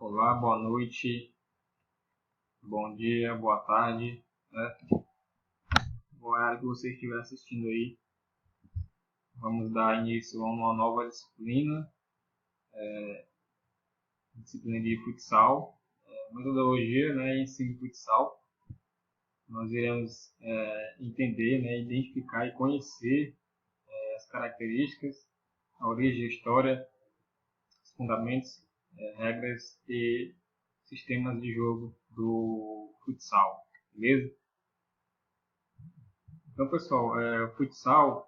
Olá, boa noite, bom dia, boa tarde, né? O horário que você estiver assistindo aí, vamos dar início a uma nova disciplina, disciplina de futsal, metodologia, né, e ensino de futsal. Nós iremos entender, né, identificar e conhecer as características, a origem, a história, os fundamentos, regras e sistemas de jogo do futsal, beleza? Então, pessoal, o futsal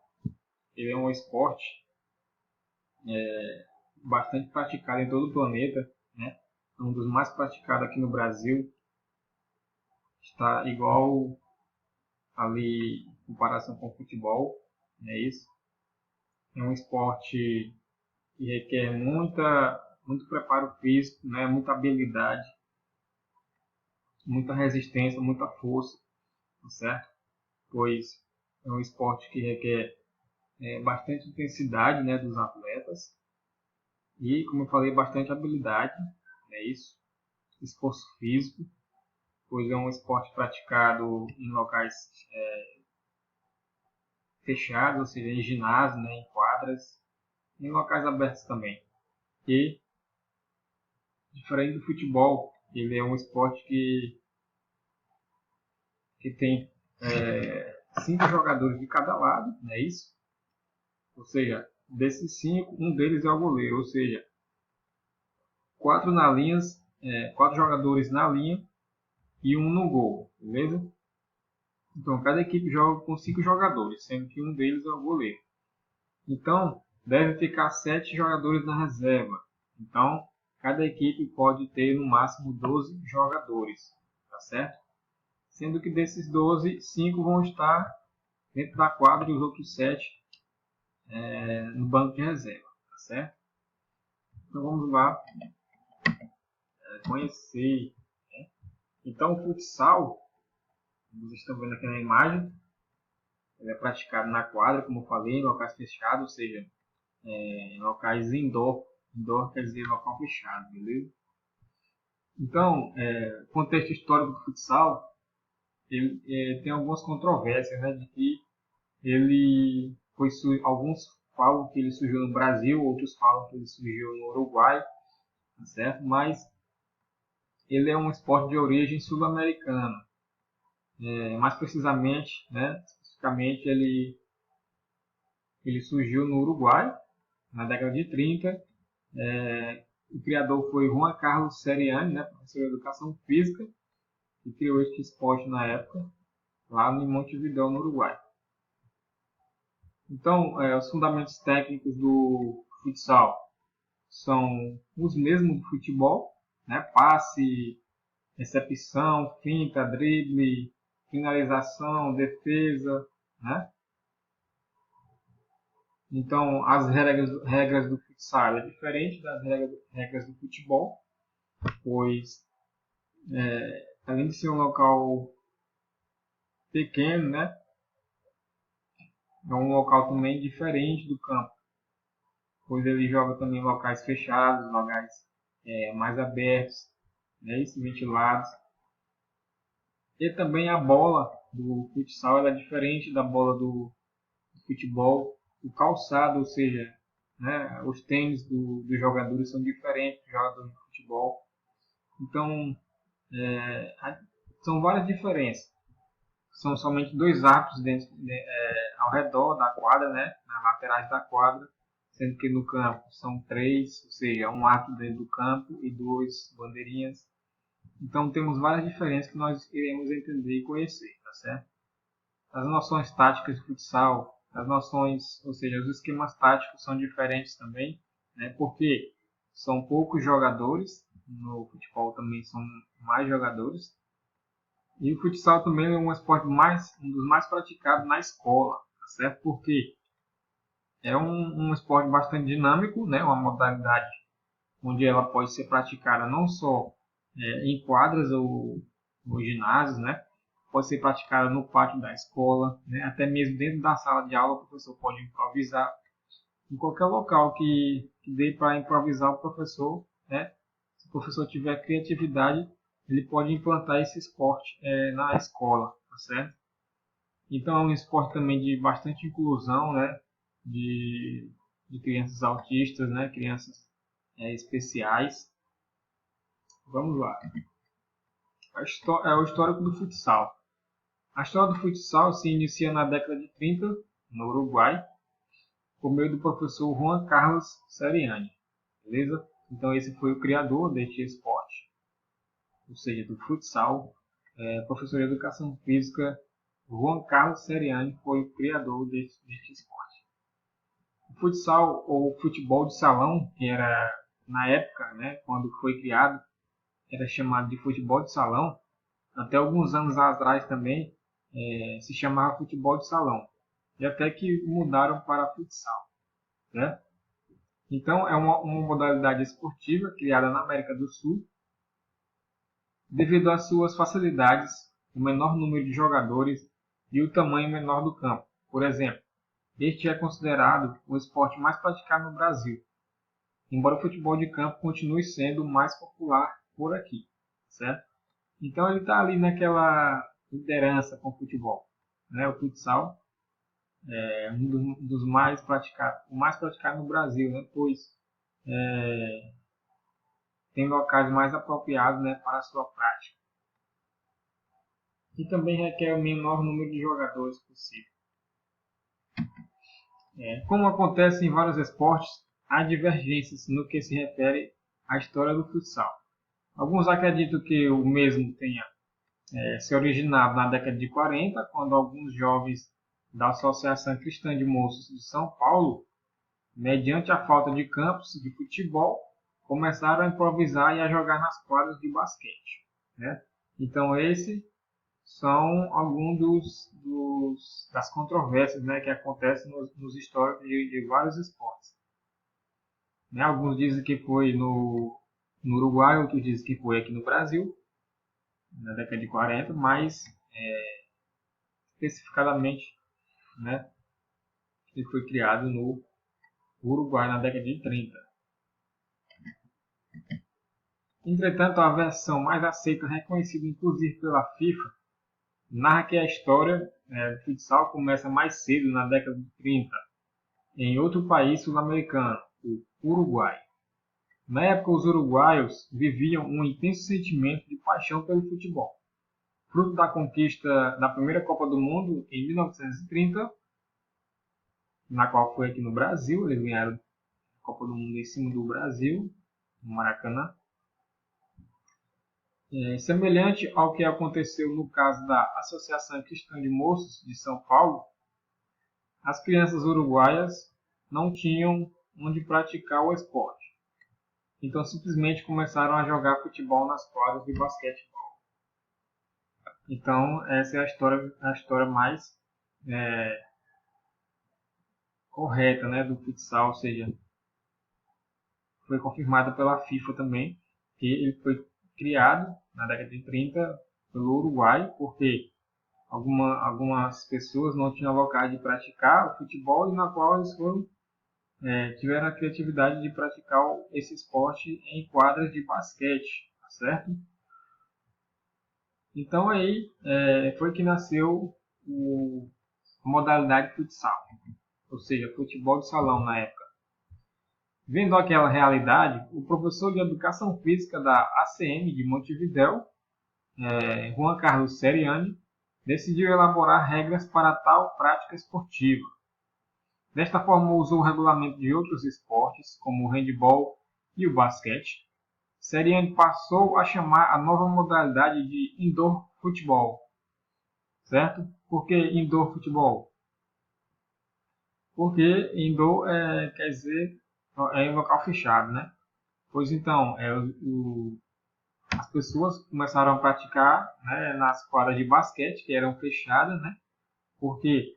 ele é um esporte bastante praticado em todo o planeta, né? Um dos mais praticados aqui no Brasil. Está igual ali em comparação com o futebol, é isso. É um esporte que requer muito preparo físico, né? Muita habilidade, muita resistência, muita força, tá certo? Pois é um esporte que requer bastante intensidade, né, dos atletas e, como eu falei, bastante habilidade, é isso, esforço físico, pois é um esporte praticado em locais fechados, ou seja, em ginásio, né, em quadras, em locais abertos também. E, diferente do futebol, ele é um esporte que tem 5 jogadores de cada lado, não é isso? Ou seja, desses 5, um deles é o goleiro, ou seja, 4 na linha, 4 jogadores na linha e um no gol, beleza? Então, cada equipe joga com 5 jogadores, sendo que um deles é o goleiro. Então, deve ficar 7 jogadores na reserva. Então, cada equipe pode ter no máximo 12 jogadores, tá certo? Sendo que desses 12, 5 vão estar dentro da quadra e os outros 7 no banco de reserva, tá certo? Então, vamos lá conhecer. Né? Então, o futsal, vocês estão vendo aqui na imagem, ele é praticado na quadra, como eu falei, em locais fechados, ou seja, em locais indoor. Indoor quer dizer local fechado, beleza? Então, o contexto histórico do futsal, ele tem algumas controvérsias, né, de que ele foi alguns falam que ele surgiu no Brasil, outros falam que ele surgiu no Uruguai, tá certo? Mas ele é um esporte de origem sul-americana. Mais precisamente, né, especificamente, ele surgiu no Uruguai, na década de 30. O criador foi Juan Carlos Seriani, né, professor de educação física, que criou este esporte na época, lá em Montevidéu, no Uruguai. Então, os fundamentos técnicos do futsal são os mesmos do futebol, né? Passe, recepção, finta, drible, finalização, defesa, né? Então, as regras do futsal é diferente das regras do futebol, pois além de ser um local pequeno, né? É um local também diferente do campo, pois ele joga também em locais fechados, locais mais abertos, né, e ventilados. E também a bola do futsal ela é diferente da bola do futebol. O calçado, ou seja, né, os tênis dos jogadores são diferentes dos jogadores de futebol. Então, são várias diferenças. São somente 2 arcos ao redor da quadra, né, nas laterais da quadra, sendo que no campo são 3, ou seja, um arco dentro do campo e 2 bandeirinhas. Então temos várias diferenças que nós iremos entender e conhecer, tá certo? As noções táticas de futsal, as noções, ou seja, os esquemas táticos são diferentes também, né, porque são poucos jogadores, no futebol também são mais jogadores. E o futsal também é um esporte um dos mais praticados na escola, tá certo? Porque é um esporte bastante dinâmico, né? Uma modalidade onde ela pode ser praticada não só em quadras ou ginásios, né? Pode ser praticada no pátio da escola, né? Até mesmo dentro da sala de aula o professor pode improvisar. Em qualquer local que dê para improvisar o professor, né? Você professor tiver criatividade, ele pode implantar esse esporte na escola, tá certo? Então é um esporte também de bastante inclusão, né? De crianças autistas, né? Crianças especiais. Vamos lá. O histórico do futsal. A história do futsal se inicia na década de 30, no Uruguai, por meio do professor Juan Carlos Seriani. Beleza? Então esse foi o criador deste esporte, ou seja, do futsal. Professor de Educação Física Juan Carlos Seriani foi o criador deste esporte. O futsal ou futebol de salão, que era na época, né, quando foi criado, era chamado de futebol de salão. Até alguns anos atrás também se chamava futebol de salão. E até que mudaram para futsal. Né? Então é uma modalidade esportiva criada na América do Sul. Devido às suas facilidades, o menor número de jogadores e o tamanho menor do campo. Por exemplo, este é considerado o esporte mais praticado no Brasil, embora o futebol de campo continue sendo o mais popular por aqui, certo? Então ele está ali naquela liderança com o futebol, né? O futsal é um dos mais praticados, o mais praticado no Brasil, né? Pois tem locais mais apropriados, né, para a sua prática. E também requer o menor número de jogadores possível. Como acontece em vários esportes, há divergências no que se refere à história do futsal. Alguns acreditam que o mesmo tenha se originado na década de 40, quando alguns jovens da Associação Cristã de Moços de São Paulo, mediante a falta de campos de futebol, começaram a improvisar e a jogar nas quadras de basquete. Né? Então, esses são alguns das controvérsias, né, que acontecem nos históricos de vários esportes. Né? Alguns dizem que foi no Uruguai, outros dizem que foi aqui no Brasil, na década de 40, mas especificadamente, né, ele foi criado no Uruguai na década de 30. Entretanto, a versão mais aceita, reconhecida inclusive pela FIFA, narra que a história do futsal começa mais cedo, na década de 30, em outro país sul-americano, o Uruguai. Na época, os uruguaios viviam um intenso sentimento de paixão pelo futebol. Fruto da conquista da primeira Copa do Mundo em 1930, na qual foi aqui no Brasil, eles ganharam a Copa do Mundo em cima do Brasil, no Maracanã. Semelhante ao que aconteceu no caso da Associação Cristã de Moços de São Paulo, as crianças uruguaias não tinham onde praticar o esporte. Então simplesmente começaram a jogar futebol nas quadras de basquetebol. Então essa é a história mais correta, né, do futsal, ou seja, foi confirmada pela FIFA também, que ele foi criado na década de 30 pelo Uruguai, porque algumas pessoas não tinham locais de praticar o futebol e na qual eles tiveram a criatividade de praticar esse esporte em quadras de basquete, tá certo? Então aí foi que nasceu a modalidade futsal, ou seja, futebol de salão na época. Vendo aquela realidade, o professor de Educação Física da ACM de Montevidéu, Juan Carlos Seriani, decidiu elaborar regras para tal prática esportiva. Desta forma, usou o regulamento de outros esportes, como o handebol e o basquete. Seriani passou a chamar a nova modalidade de indoor futebol. Certo? Por que indoor futebol? Porque indoor quer dizer em local fechado, né? Pois então, as pessoas começaram a praticar, né, nas quadras de basquete, que eram fechadas, né? Porque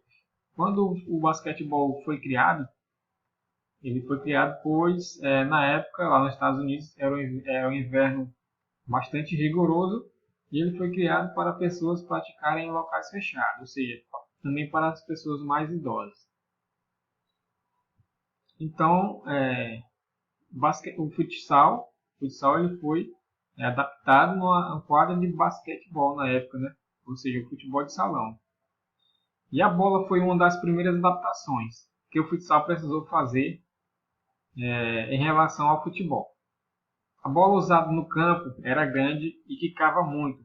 quando o basquetebol foi criado, ele foi criado pois, na época, lá nos Estados Unidos, era um inverno bastante rigoroso, e ele foi criado para pessoas praticarem em locais fechados, ou seja, também para as pessoas mais idosas. Então, o futsal O futsal ele foi adaptado numa quadra de basquetebol na época, né? Ou seja, o futebol de salão. E a bola foi uma das primeiras adaptações que o futsal precisou fazer em relação ao futebol. A bola usada no campo era grande e quicava muito.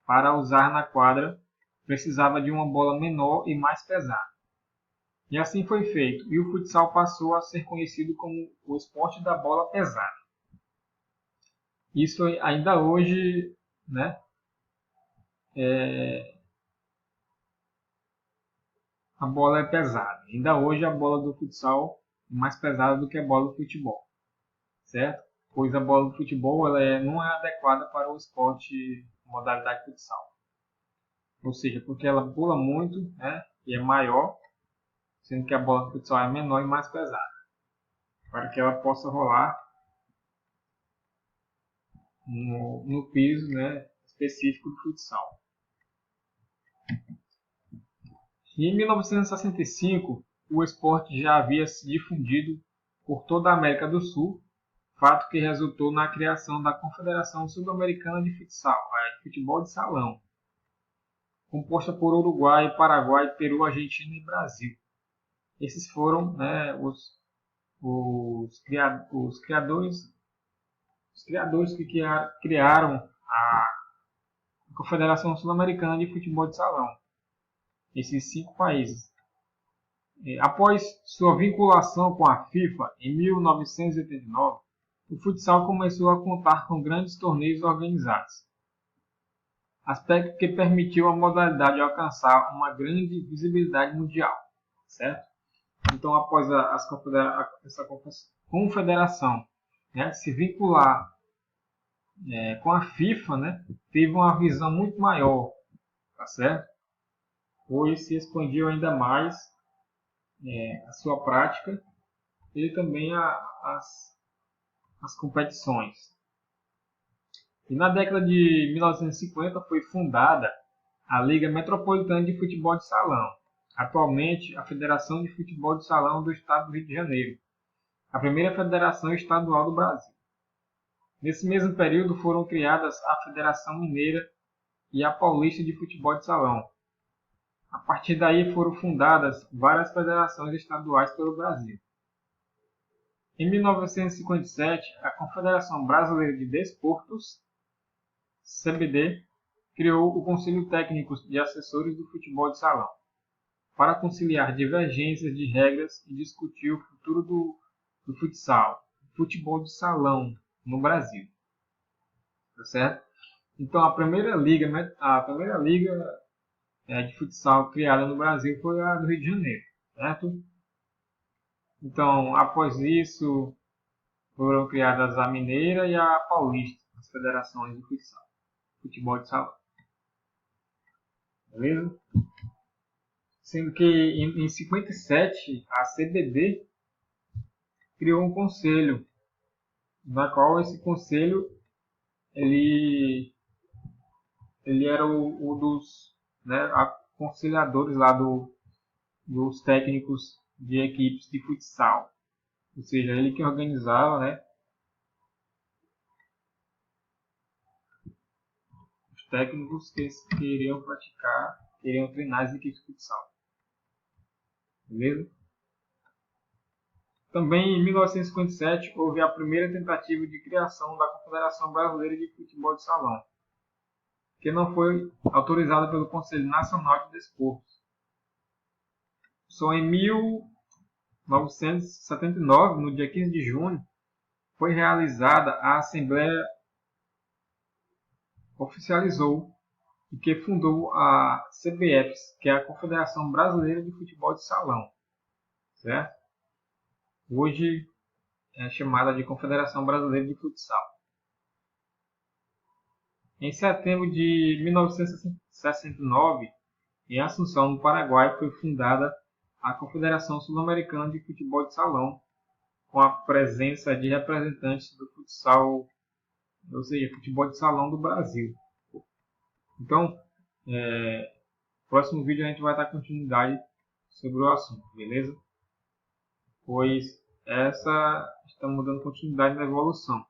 Para usar na quadra, precisava de uma bola menor e mais pesada. E assim foi feito, e o futsal passou a ser conhecido como o esporte da bola pesada. Isso ainda hoje, né, a bola é pesada. Ainda hoje a bola do futsal é mais pesada do que a bola do futebol, certo? Pois a bola do futebol não é adequada para o esporte modalidade futsal. Ou seja, porque ela pula muito, né, e é maior, sendo que a bola do futsal é menor e mais pesada, para que ela possa rolar no piso, né, específico do futsal. E em 1965, o esporte já havia se difundido por toda a América do Sul, fato que resultou na criação da Confederação Sul-Americana de Futsal, de futebol de salão, composta por Uruguai, Paraguai, Peru, Argentina e Brasil. Esses foram, né, os criadores que criaram a Confederação Sul-Americana de Futebol de Salão. Esses 5 países. Após sua vinculação com a FIFA em 1989, o futsal começou a contar com grandes torneios organizados, aspecto que permitiu à modalidade alcançar uma grande visibilidade mundial, certo? Então, após essa confederação, né, se vincular com a FIFA, né, teve uma visão muito maior, tá certo? Pois se expandiu ainda mais a sua prática e também as competições. E na década de 1950 foi fundada a Liga Metropolitana de Futebol de Salão, atualmente a Federação de Futebol de Salão do Estado do Rio de Janeiro, a primeira federação estadual do Brasil. Nesse mesmo período foram criadas a Federação Mineira e a Paulista de Futebol de Salão. A partir daí foram fundadas várias federações estaduais pelo Brasil. Em 1957, a Confederação Brasileira de Desportos, CBD, criou o Conselho Técnico de Assessores do Futebol de Salão, para conciliar divergências de regras e discutir o futuro do futsal, futebol de salão, no Brasil. Tá certo? Então, a primeira liga de futsal criada no Brasil foi a do Rio de Janeiro, certo? Então, após isso, foram criadas a Mineira e a Paulista, as federações de futsal, futebol de salão. Beleza? Sendo que em 57 a CBD criou um conselho, na qual esse conselho ele era o dos, né, aconselhadores lá dos técnicos de equipes de futsal, ou seja, ele que organizava, né, os técnicos que queriam treinar as equipes de futsal. Beleza? Também em 1957 houve a primeira tentativa de criação da Confederação Brasileira de Futebol de Salão, que não foi autorizada pelo Conselho Nacional de Desportos. Só em 1979, no dia 15 de junho, foi realizada a Assembleia oficializou e que fundou a CBF, que é a Confederação Brasileira de Futebol de Salão, certo? Hoje é chamada de Confederação Brasileira de Futsal. Em setembro de 1969, em Assunção, no Paraguai, foi fundada a Confederação Sul-Americana de Futebol de Salão, com a presença de representantes do futsal, ou seja, futebol de salão do Brasil. Então, no próximo vídeo a gente vai dar continuidade sobre o assunto, beleza? Pois estamos dando continuidade na evolução.